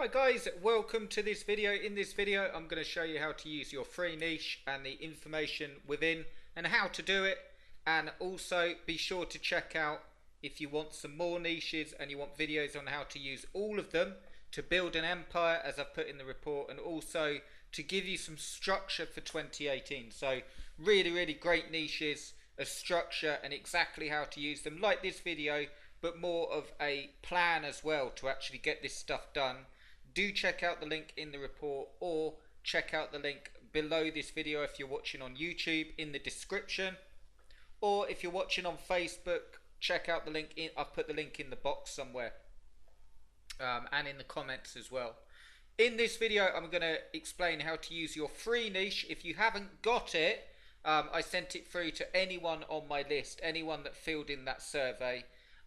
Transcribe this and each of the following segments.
Hi guys, welcome to this video. In this video I'm going to show you how to use your free niche and the information within and how to do it, and also be sure to check out if you want some more niches and you want videos on how to use all of them to build an empire, as I've put in the report, and also to give you some structure for 2018. So really great niches, a structure and exactly how to use them, like this video, but more of a plan as well to actually get this stuff done. Do check out the link in the report, or check out the link below this video if you're watching on YouTube in the description, or if you're watching on Facebook, check out the link in, I've put the link in the box somewhere, and in the comments as well. In this video I'm going to explain how to use your free niche. If you haven't got it, I sent it through to anyone on my list, anyone that filled in that survey.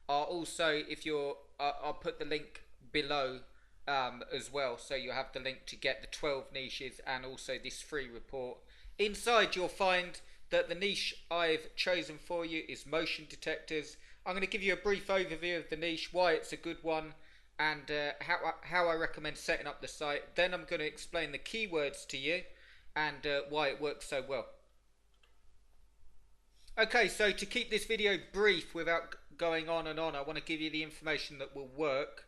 Also, if you're I'll put the link below as well, so you have the link to get the 12 niches and also this free report. Inside you'll find that the niche I've chosen for you is motion detectors. I'm going to give you a brief overview of the niche, why it's a good one, and how I recommend setting up the site. Then I'm going to explain the keywords to you and why it works so well. Okay, so to keep this video brief without going on and on, I want to give you the information that will work.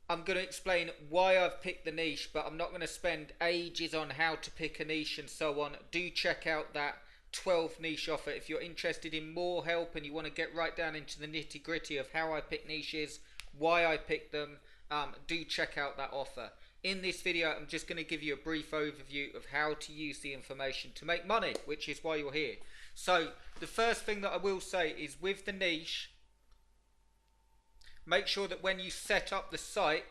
I'm going to explain why I've picked the niche, but I'm not going to spend ages on how to pick a niche and so on. Do check out that 12 niche offer if you're interested in more help and you want to get right down into the nitty gritty of how I pick niches, why I pick them. Do check out that offer. In this video I'm just going to give you a brief overview of how to use the information to make money, which is why you're here. So the first thing that I will say is, with the niche, make sure that when you set up the site,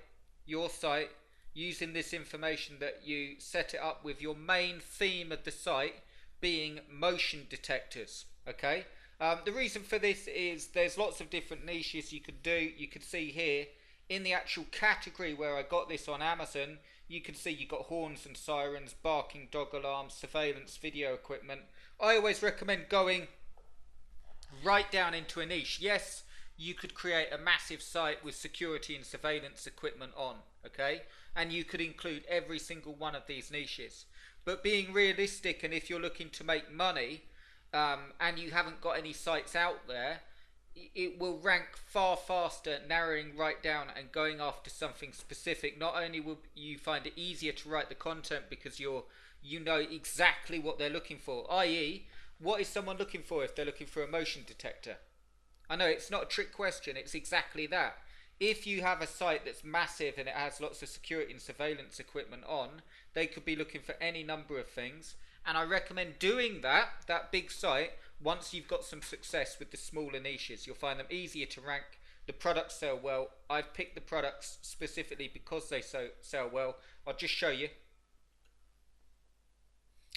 your site, using this information, that you set it up with your main theme of the site being motion detectors. Okay. The reason for this is there's lots of different niches you could do. You could see here in the actual category where I got this on Amazon, you can see you've got horns and sirens, barking dog alarms, surveillance video equipment. I always recommend going right down into a niche. Yes, you could create a massive site with security and surveillance equipment on, okay, and you could include every single one of these niches. But being realistic, and if you're looking to make money and you haven't got any sites out there, it will rank far faster narrowing right down and going after something specific. Not only will you find it easier to write the content because you know exactly what they're looking for, i.e. what is someone looking for if they're looking for a motion detector? I know it's not a trick question, it's exactly that. If you have a site that's massive and it has lots of security and surveillance equipment on, they could be looking for any number of things. And I recommend doing that big site, once you've got some success with the smaller niches. You'll find them easier to rank, the products sell well. I've picked the products specifically because they sell well. I'll just show you.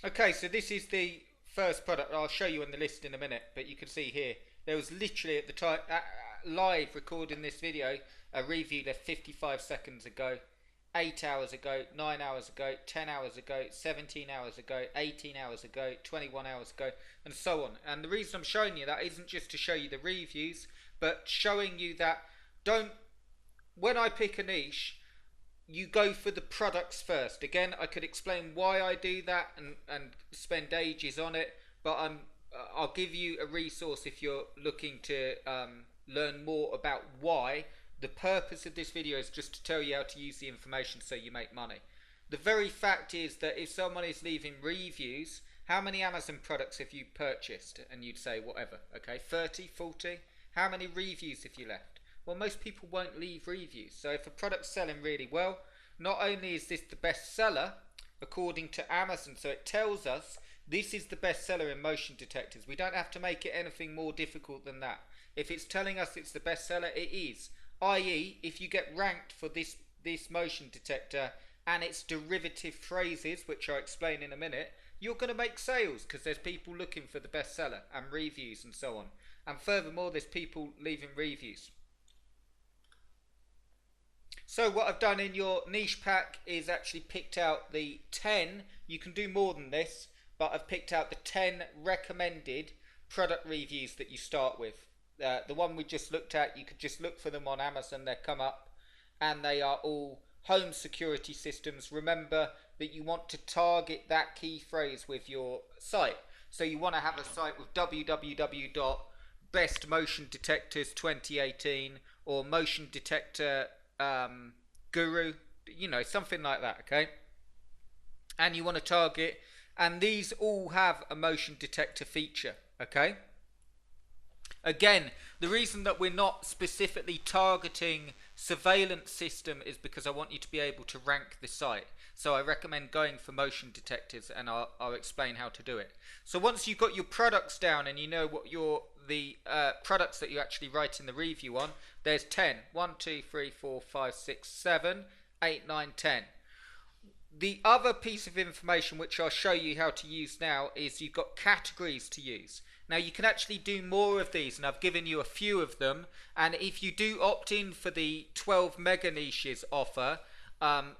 Okay, so this is the first product. I'll show you on the list in a minute, but you can see here, there was literally at the time, live recording this video, a review left 55 seconds ago, 8 hours ago, 9 hours ago, 10 hours ago, 17 hours ago, 18 hours ago, 21 hours ago, and so on. And the reason I'm showing you that isn't just to show you the reviews, but showing you that when I pick a niche, you go for the products first. Again, I could explain why I do that and spend ages on it, but I'll give you a resource if you're looking to learn more about why. The purpose of this video is just to tell you how to use the information so you make money. The very fact is that if someone is leaving reviews, how many Amazon products have you purchased? And you'd say whatever, okay, 30, 40. How many reviews have you left? Well, most people won't leave reviews. So if a product's selling really well, not only is this the best seller according to Amazon, so it tells us this is the best seller in motion detectors. We don't have to make it anything more difficult than that. If it's telling us it's the best seller, it is. I.e., if you get ranked for this motion detector and its derivative phrases, which I'll explain in a minute, you're going to make sales because there's people looking for the best seller and reviews and so on. And furthermore, there's people leaving reviews. So what I've done in your niche pack is actually picked out the 10, you can do more than this, but I've picked out the 10 recommended product reviews that you start with. The one we just looked at, you could just look for them on Amazon, they come up, and they are all home security systems. Remember that you want to target that key phrase with your site. So you want to have a site with www.bestmotiondetectors2018 or motion detector guru, you know, something like that, okay? And you want to target, and these all have a motion detector feature, okay? Again, the reason that we're not specifically targeting surveillance system is because I want you to be able to rank the site. So I recommend going for motion detectors, and I'll explain how to do it. So once you've got your products down and you know what the products that you actually write in the review on, there's 10. 1, 2, 3, 4, 5, 6, 7, 8, 9, 10. The other piece of information which I'll show you how to use now is you've got categories to use. Now you can actually do more of these, and I've given you a few of them, and if you do opt in for the 12 mega niches offer,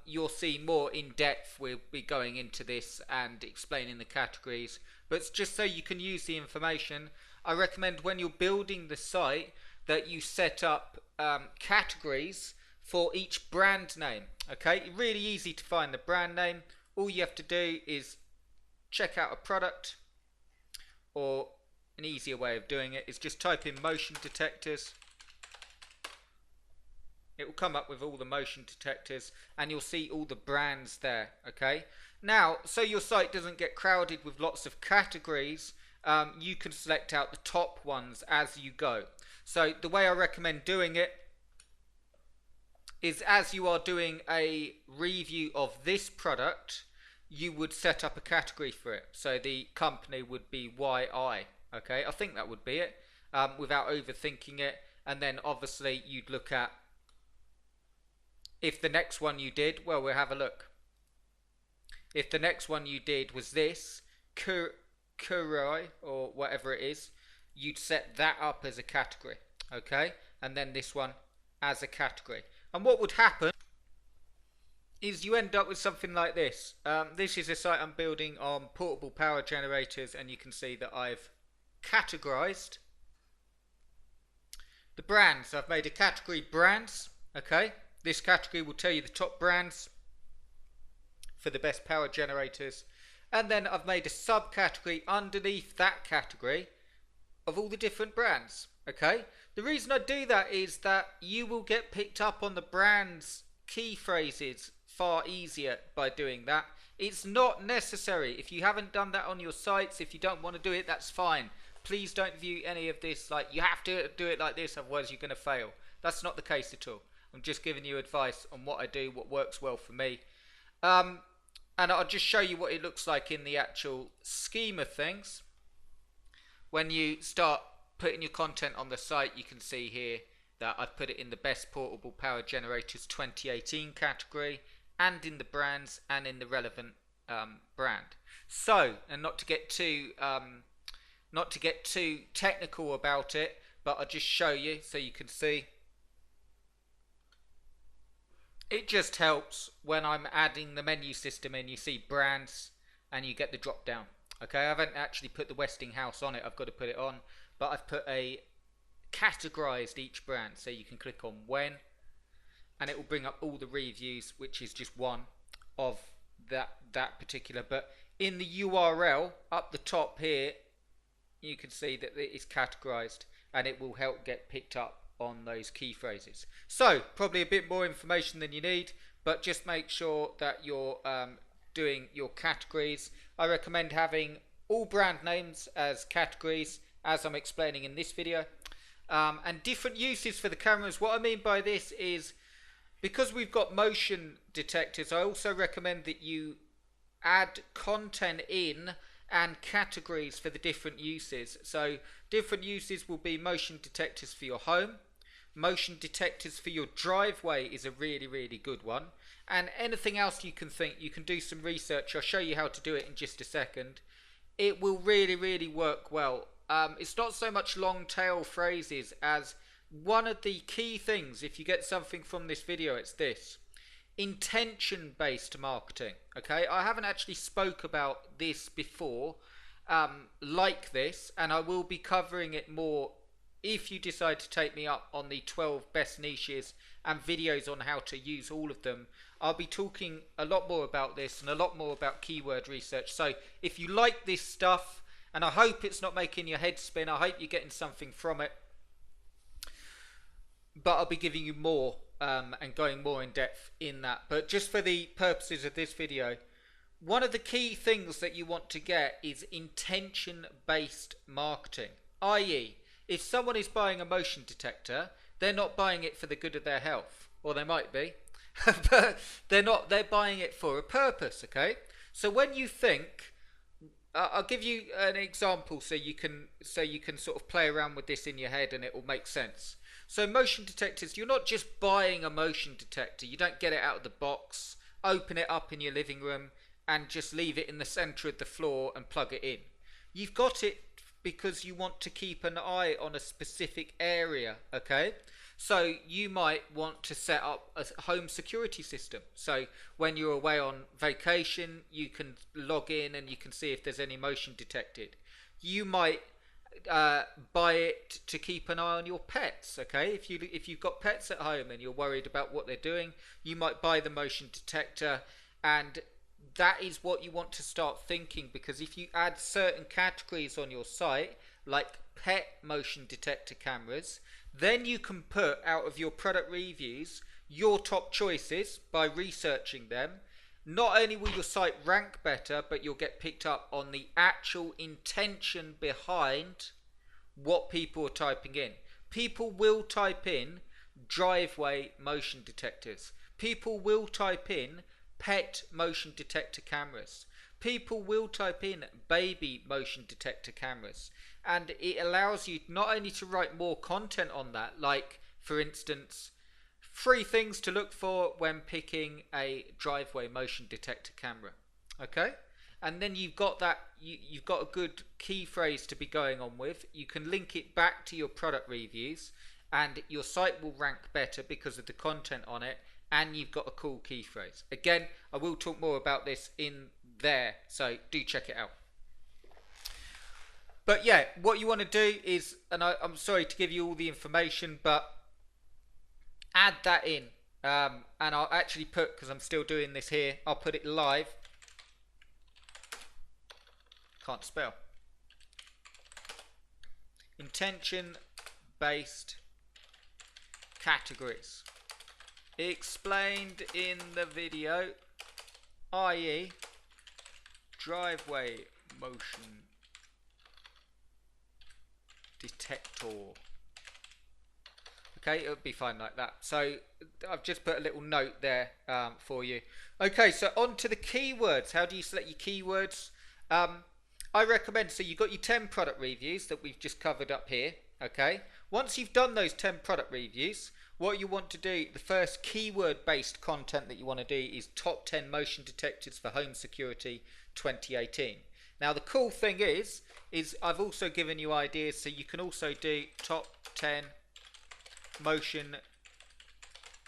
you'll see more in depth. We'll be going into this and explaining the categories, but just so you can use the information, I recommend when you're building the site that you set up categories for each brand name. Okay, really easy to find the brand name. All you have to do is check out a product, or an easier way of doing it is just type in motion detectors. It will come up with all the motion detectors and you'll see all the brands there. Okay, now so your site doesn't get crowded with lots of categories, you can select out the top ones as you go. So the way I recommend doing it is, as you are doing a review of this product, you would set up a category for it. So the company would be YI. Okay, I think that would be it, without overthinking it. And then obviously you'd look at if the next one you did, well, we'll have a look. If the next one you did was this, Kurai, or whatever it is, you'd set that up as a category. Okay, and then this one as a category. And what would happen is you end up with something like this. This is a site I'm building on portable power generators, and you can see that I've categorized the brands. I've made a category brands. Okay, this category will tell you the top brands for the best power generators, and then I've made a subcategory underneath that category of all the different brands. Okay, the reason I do that is that you will get picked up on the brand's key phrases far easier by doing that. It's not necessary. If you haven't done that on your sites, if you don't want to do it, that's fine. Please don't view any of this like you have to do it like this, otherwise you're going to fail. That's not the case at all. I'm just giving you advice on what I do, what works well for me. And I'll just show you what it looks like in the actual scheme of things. When you start putting your content on the site, you can see here that I've put it in the best portable power generators 2018 category, and in the brands and in the relevant brand. So, and not to get too technical about it, but I'll just show you so you can see. It just helps when I'm adding the menu system in, you see brands and you get the drop down. Okay, I haven't actually put the Westinghouse on it, I've got to put it on, but I've put a categorized each brand, so you can click on when and it will bring up all the reviews, which is just one of that particular. But in the URL up the top here, you can see that it is categorized and it will help get picked up on those key phrases. So probably a bit more information than you need, but just make sure that you're doing your categories. I recommend having all brand names as categories, as I'm explaining in this video, and different uses for the cameras. What I mean by this is, because we've got motion detectors, I also recommend that you add content in and categories for the different uses. So different uses will be motion detectors for your home, motion detectors for your driveway is a really good one, and anything else you can think. You can do some research. I'll show you how to do it in just a second. It will really work well. It's not so much long tail phrases as one of the key things. If you get something from this video, it's this: intention based marketing. Okay, I haven't actually spoke about this before like this, and I will be covering it more if you decide to take me up on the 12 best niches and videos on how to use all of them, I'll be talking a lot more about this and a lot more about keyword research. So if you like this stuff, and I hope it's not making your head spin, I hope you're getting something from it, but I'll be giving you more and going more in depth in that. But just for the purposes of this video, one of the key things that you want to get is intention-based marketing. I.e., if someone is buying a motion detector, they're not buying it for the good of their health. Or they might be. But they're buying it for a purpose, okay? So when you think, I'll give you an example so you can sort of play around with this in your head and it will make sense. So motion detectors, you're not just buying a motion detector. You don't get it out of the box, open it up in your living room and just leave it in the center of the floor and plug it in. You've got it because you want to keep an eye on a specific area, okay? So you might want to set up a home security system. So when you're away on vacation, you can log in and you can see if there's any motion detected. You might buy it to keep an eye on your pets, okay? If you've got pets at home and you're worried about what they're doing, you might buy the motion detector, and that is what you want to start thinking, because if you add certain categories on your site, like pet motion detector cameras, then you can put out of your product reviews your top choices by researching them. Not only will your site rank better, but you'll get picked up on the actual intention behind what people are typing in. People will type in driveway motion detectors. People will type in pet motion detector cameras. People will type in baby motion detector cameras, and it allows you not only to write more content on that, like for instance 3 things to look for when picking a driveway motion detector camera, okay? And then you've got that, you've got a good key phrase to be going on with. You can link it back to your product reviews and your site will rank better because of the content on it, and you've got a cool key phrase. Again, I will talk more about this in there, so do check it out. But yeah, what you want to do is, and I'm sorry to give you all the information, but add that in, and I'll actually put, because I'm still doing this here, I'll put it live. Can't spell. Intention-based categories explained in the video, i.e. driveway motion detector. Okay, it'll be fine like that. So I've just put a little note there for you. Okay, so on to the keywords. How do you select your keywords? I recommend, so you've got your 10 product reviews that we've just covered up here. Okay, once you've done those 10 product reviews, what you want to do, the first keyword based content that you want to do is top 10 motion detectors for home security 2018. Now the cool thing is I've also given you ideas, so you can also do top 10 motion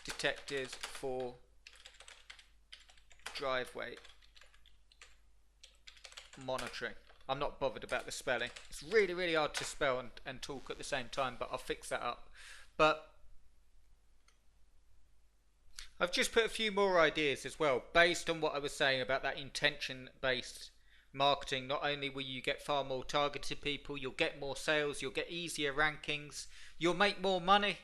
detectors for driveway monitoring. I'm not bothered about the spelling. It's really, really hard to spell and talk at the same time, but I'll fix that up. But I've just put a few more ideas as well, based on what I was saying about that intention-based marketing. Not only will you get far more targeted people, you'll get more sales, you'll get easier rankings, you'll make more money,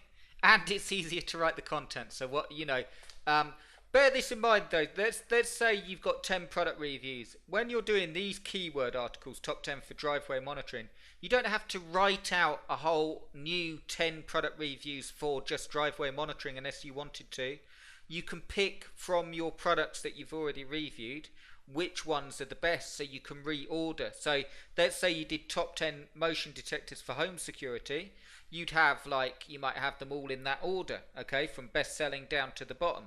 and it's easier to write the content. So what, you know, bear this in mind though. Let's say you've got 10 product reviews. When you're doing these keyword articles, top 10 for driveway monitoring, you don't have to write out a whole new 10 product reviews for just driveway monitoring unless you wanted to. You can pick from your products that you've already reviewed which ones are the best, so you can reorder. So let's say you did top 10 motion detectors for home security. You'd have, like, you might have them all in that order, okay, from best selling down to the bottom.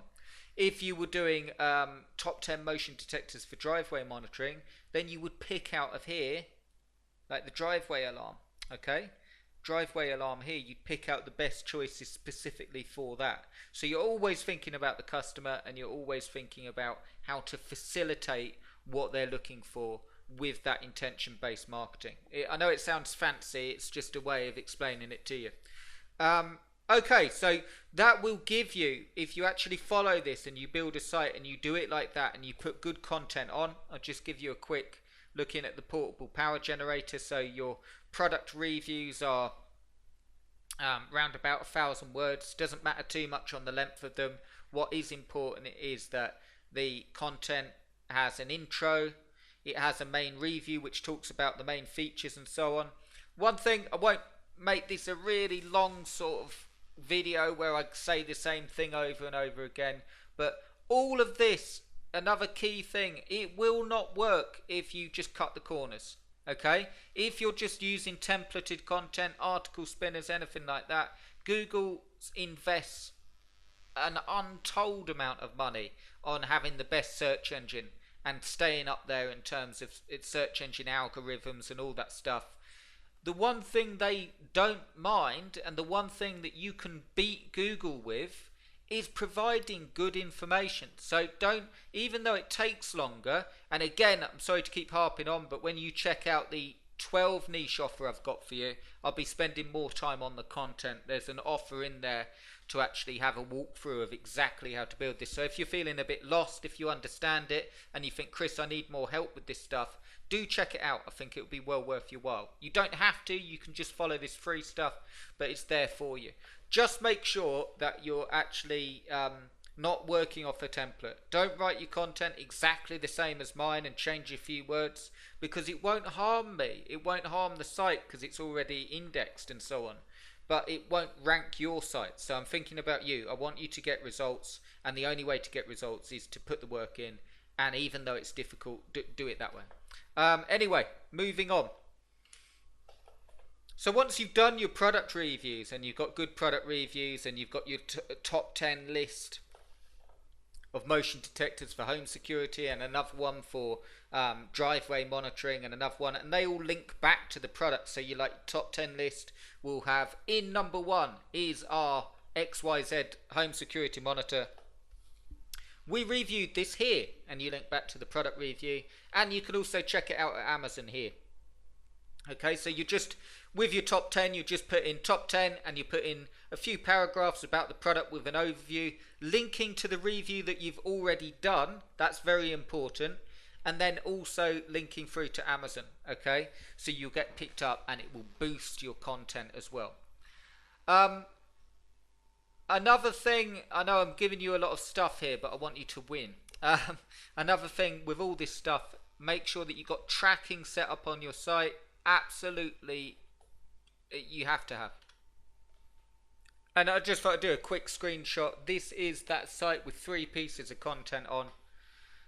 If you were doing top 10 motion detectors for driveway monitoring, then you would pick out of here, like the driveway alarm, okay? Driveway alarm here, you'd pick out the best choices specifically for that. So you're always thinking about the customer, and you're always thinking about how to facilitate what they're looking for with that intention-based marketing. I know it sounds fancy, it's just a way of explaining it to you. Okay, so that will give you, if you actually follow this and you build a site and you do it like that and you put good content on, I'll just give you a quick look in at the portable power generator. So your product reviews are round about 1,000 words. Doesn't matter too much on the length of them. What is important is that the content has an intro, it has a main review which talks about the main features and so on. One thing, I won't make this a really long sort of video where I say the same thing over and over again, but all of this, another key thing, it will not work if you just cut the corners. Okay, if you're just using templated content, article spinners, anything like that, Google invests an untold amount of money on having the best search engine and staying up there in terms of its search engine algorithms and all that stuff. The one thing they don't mind, and the one thing that you can beat Google with, is providing good information. So don't, even though it takes longer, and again, I'm sorry to keep harping on, but when you check out the 12 niche offer I've got for you, I'll be spending more time on the content. There's an offer in there to actually have a walkthrough of exactly how to build this. So if you're feeling a bit lost, if you understand it and you think, Chris, I need more help with this stuff, do check it out. I think it will be well worth your while. You don't have to, you can just follow this free stuff, but it's there for you. Just make sure that you're actually not working off a template. Don't write your content exactly the same as mine and change a few words, because it won't harm me. It won't harm the site because it's already indexed and so on. But it won't rank your site. So I'm thinking about you. I want you to get results, and the only way to get results is to put the work in, and even though it's difficult, do it that way. Anyway, moving on. So once you've done your product reviews, and you've got good product reviews, and you've got your top 10 list of motion detectors for home security, and another one for driveway monitoring, and another one, and they all link back to the product. So your top 10 list will have, in number 1 is our XYZ home security monitor. We reviewed this here, and you link back to the product review, and you can also check it out at Amazon here. Okay, so you just, with your top 10, you just put in top 10, and you put in a few paragraphs about the product with an overview, linking to the review that you've already done. That's very important. And then also linking through to Amazon. Okay, so you'll get picked up, and it will boost your content as well. Another thing, I know I'm giving you a lot of stuff here, but I want you to win. Another thing with all this stuff, make sure that you've got tracking set up on your site. Absolutely, you have to have. And I just thought I'd do a quick screenshot. This is that site with 3 pieces of content on.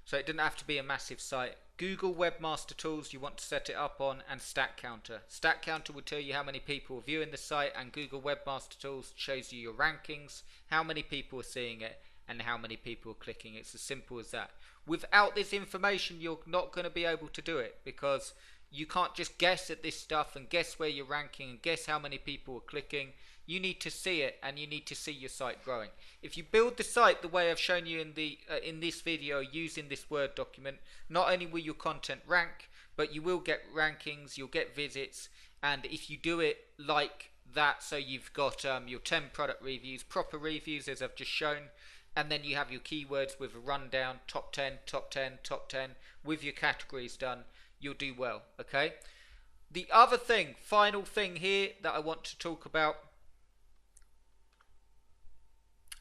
So it didn't have to be a massive site. Google Webmaster Tools you want to set it up on, and Stat Counter. Stat Counter will tell you how many people are viewing the site, and Google Webmaster Tools shows you your rankings, how many people are seeing it, and how many people are clicking. It's as simple as that. Without this information, you're not going to be able to do it, because you can't just guess at this stuff and guess where you're ranking and guess how many people are clicking. You need to see it, and you need to see your site growing. If you build the site the way I've shown you in this video using this Word document, not only will your content rank, but you will get rankings, you'll get visits, and if you do it like that, so you've got your 10 product reviews, proper reviews as I've just shown, and then you have your keywords with a rundown, top 10, top 10, top 10, with your categories done, you'll do well, okay? The other thing, final thing here that I want to talk about,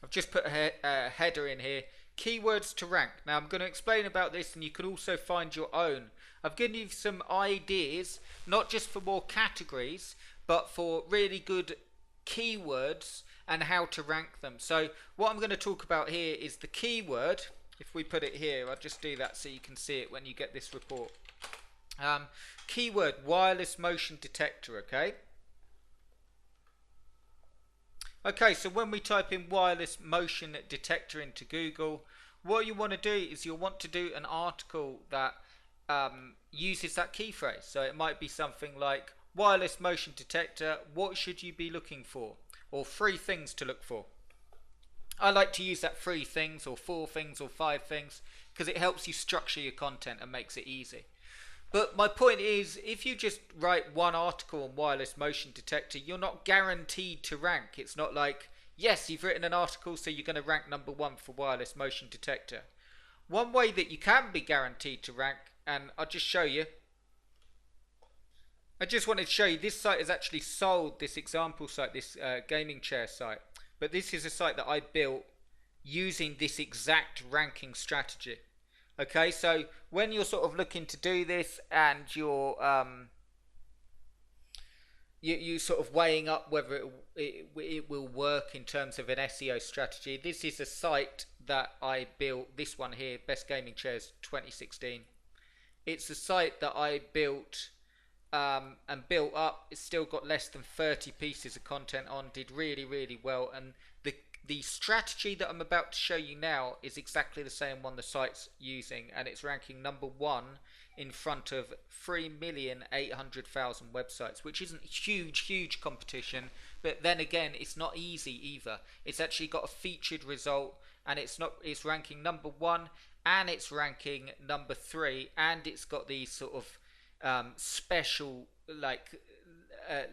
I've just put a header in here, keywords to rank. Now I'm going to explain about this, and you can also find your own. I've given you some ideas, not just for more categories, but for really good keywords and how to rank them. So what I'm going to talk about here is the keyword. If we put it here, I'll just do that so you can see it when you get this report. Keyword, wireless motion detector, okay? Okay, so when we type in wireless motion detector into Google, what you want to do is you'll want to do an article that uses that key phrase. So it might be something like wireless motion detector, what should you be looking for? Or 3 things to look for. I like to use that 3 things or 4 things or 5 things because it helps you structure your content and makes it easy. But my point is, if you just write one article on wireless motion detector, you're not guaranteed to rank. It's not like, yes, you've written an article, so you're going to rank number one for wireless motion detector. One way that you can be guaranteed to rank, and I'll just show you. I just wanted to show you, this site has actually sold this example site, this gaming chair site. But this is a site that I built using this exact ranking strategy. Okay, so when you're sort of looking to do this and you're you sort of weighing up whether it will work in terms of an SEO strategy, this is a site that I built. This one here, Best Gaming Chairs 2016. It's a site that I built and built up. It's still got less than 30 pieces of content on. Did really well, and the strategy that I'm about to show you now is exactly the same one the site's using, and it's ranking number one in front of 3,800,000 websites, which isn't huge competition, but then again, it's not easy either. It's actually got a featured result, and it's ranking number one, and it's ranking number three, and it's got these sort of special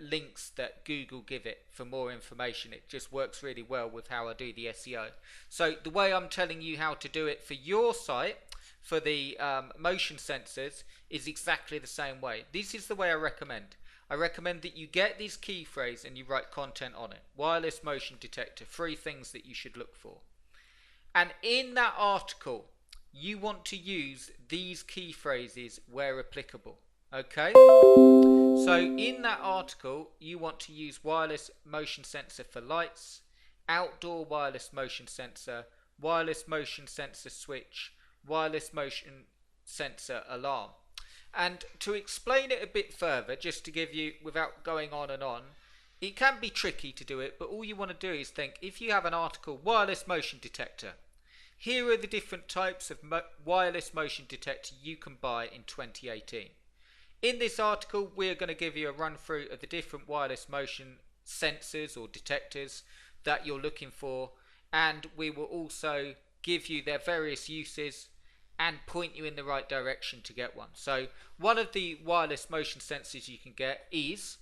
links that Google give it for more information. It just works really well with how I do the SEO. So the way I'm telling you how to do it for your site, for the motion sensors, is exactly the same way. This is the way I recommend. I recommend that you get this key phrase and you write content on it. Wireless motion detector, 3 things that you should look for. And in that article, you want to use these key phrases where applicable. Okay? So in that article, you want to use wireless motion sensor for lights, outdoor wireless motion sensor switch, wireless motion sensor alarm. And to explain it a bit further, just to give you, without going on and on, it can be tricky to do it, but all you want to do is think, if you have an article, wireless motion detector, here are the different types of wireless motion detector you can buy in 2018. In this article, we're going to give you a run through of the different wireless motion sensors or detectors that you're looking for, and we will also give you their various uses and point you in the right direction to get one. So one of the wireless motion sensors you can get is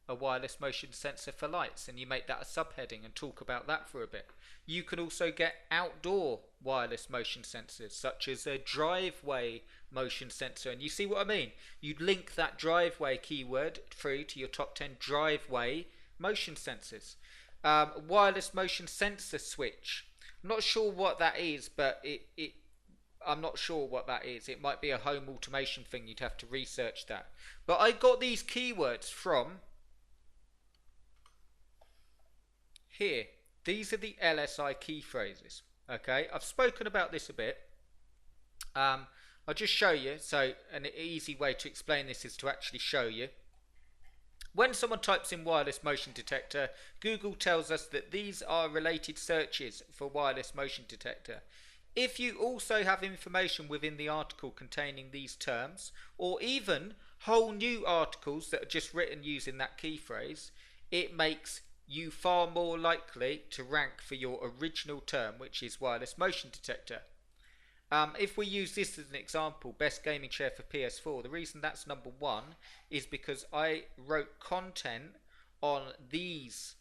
a wireless motion sensor for lights, and you make that a subheading and talk about that for a bit. You can also get outdoor wireless motion sensors, such as a driveway motion sensor, and you see what I mean. You'd link that driveway keyword through to your top 10 driveway motion sensors. Wireless motion sensor switch, I'm not sure what that is, but I'm not sure what that is. It might be a home automation thing. You'd have to research that. But I got these keywords from here. These are the LSI key phrases. Okay, I've spoken about this a bit. I'll just show you. So an easy way to explain this is to actually show you. When someone types in wireless motion detector, Google tells us that these are related searches for wireless motion detector. If you also have information within the article containing these terms, or even whole new articles that are just written using that key phrase, it makes you far more likely to rank for your original term, which is wireless motion detector. If we use this as an example, best gaming chair for PS4, the reason that's number one is because I wrote content on these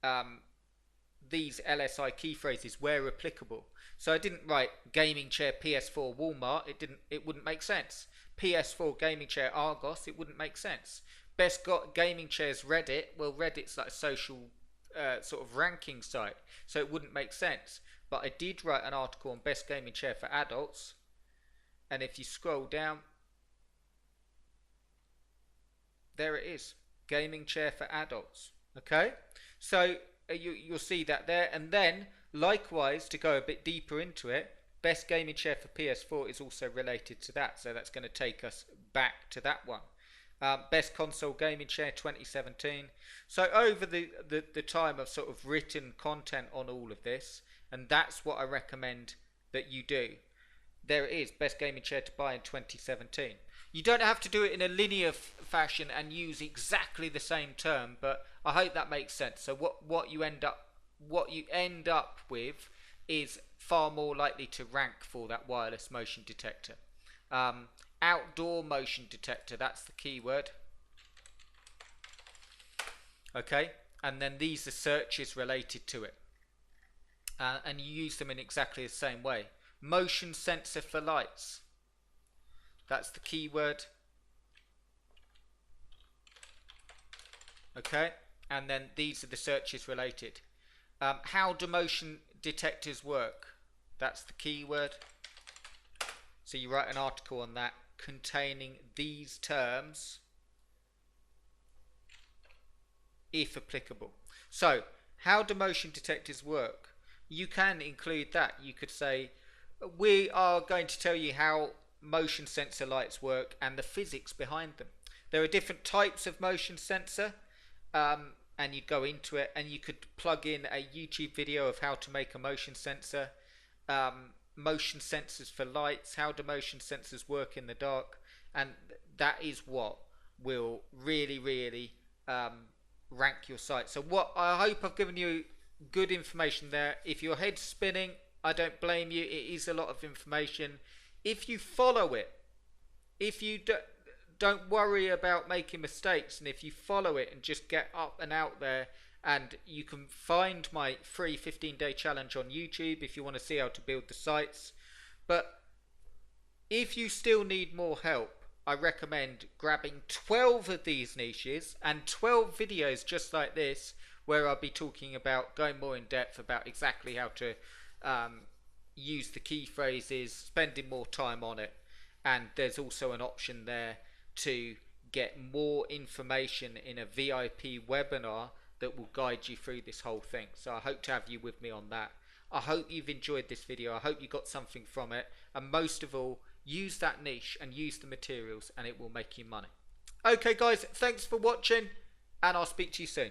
LSI key phrases where applicable. So I didn't write gaming chair PS4 Walmart. It wouldn't make sense. PS4 gaming chair Argos. It wouldn't make sense. Best got gaming chairs Reddit. Well, Reddit's like a social sort of ranking site, so it wouldn't make sense. But I did write an article on best gaming chair for adults, and if you scroll down, there it is, gaming chair for adults. Okay, so you'll see that there, and then likewise, to go a bit deeper into it, best gaming chair for PS4 is also related to that, so that's going to take us back to that one. Best console gaming chair 2017. So over the time I've sort of written content on all of this, and that's what I recommend that you do. There it is, best gaming chair to buy in 2017. You don't have to do it in a linear fashion and use exactly the same term, but I hope that makes sense. So what you end up with is far more likely to rank for that wireless motion detector. Outdoor motion detector, that's the keyword. Okay, and then these are searches related to it. And you use them in exactly the same way. Motion sensor for lights, that's the keyword. Okay, and then these are the searches related. How do motion detectors work? That's the keyword. So you write an article on that containing these terms, if applicable. So, how do motion detectors work? You can include that. You could say, we are going to tell you how motion sensor lights work and the physics behind them. There are different types of motion sensor, and you go into it, and you could plug in a YouTube video of how to make a motion sensor, motion sensors for lights, how do motion sensors work in the dark, and that is what will really rank your site. So what I hope I've given you good information there. If your head's spinning, I don't blame you. It is a lot of information. If you follow it, if you don't worry about making mistakes, and if you follow it and just get up and out there, and you can find my free 15-day challenge on YouTube if you want to see how to build the sites. But if you still need more help, I recommend grabbing 12 of these niches and 12 videos just like this, where I'll be talking about, going more in depth about exactly how to use the key phrases, spending more time on it. And there's also an option there to get more information in a VIP webinar that will guide you through this whole thing. So I hope to have you with me on that. I hope you've enjoyed this video. I hope you got something from it. And most of all, use that niche and use the materials, and it will make you money. Okay guys, thanks for watching, and I'll speak to you soon.